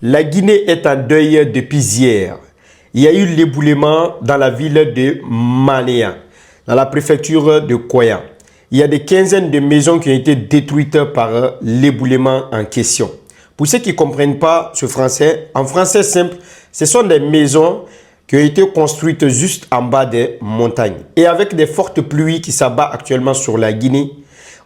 La Guinée est en deuil depuis hier. Il y a eu l'éboulement dans la ville de Mania, dans la préfecture de Koya. Il y a des quinzaines de maisons qui ont été détruites par l'éboulement en question. Pour ceux qui ne comprennent pas ce français, en français simple, ce sont des maisons qui ont été construites juste en bas des montagnes. Et avec des fortes pluies qui s'abattent actuellement sur la Guinée,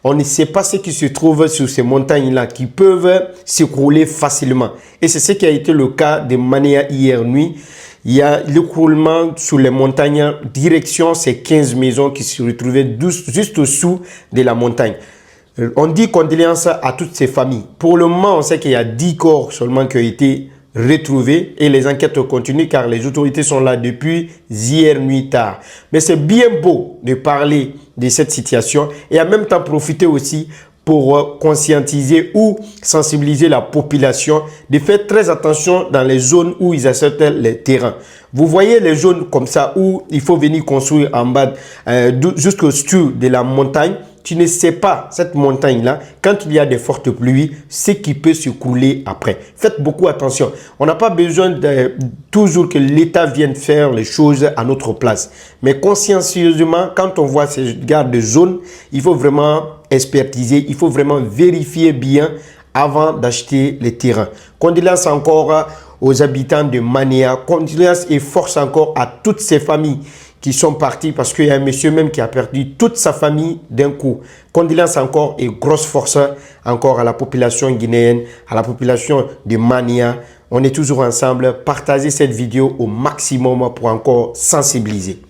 on ne sait pas ce qui se trouve sur ces montagnes-là qui peuvent s'écrouler facilement. Et c'est ce qui a été le cas de Mania hier nuit. Il y a l'écroulement sur les montagnes, direction ces 15 maisons qui se retrouvaient juste au-dessous de la montagne. On dit condoléances à toutes ces familles. Pour le moment, on sait qu'il y a 10 corps seulement qui ont été retrouvés et les enquêtes continuent car les autorités sont là depuis hier nuit tard. Mais c'est bien beau de parler de cette situation et en même temps profiter aussi pour conscientiser ou sensibiliser la population de faire très attention dans les zones où ils achètent les terrains. Vous voyez les zones comme ça où il faut venir construire en bas, jusqu'au-dessus de la montagne. Tu ne sais pas, cette montagne-là, quand il y a des fortes pluies, ce qui peut se couler après. Faites beaucoup attention. On n'a pas besoin de toujours que l'État vienne faire les choses à notre place. Mais consciencieusement, quand on voit ces gardes de zone, il faut vraiment expertiser, il faut vraiment vérifier bien avant d'acheter les terrains. Condoléances encore aux habitants de Mania. Condoléances et force encore à toutes ces familles qui sont partis parce qu'il y a un monsieur même qui a perdu toute sa famille d'un coup. Condoléances encore et grosse force encore à la population guinéenne, à la population de Mania. On est toujours ensemble. Partagez cette vidéo au maximum pour encore sensibiliser.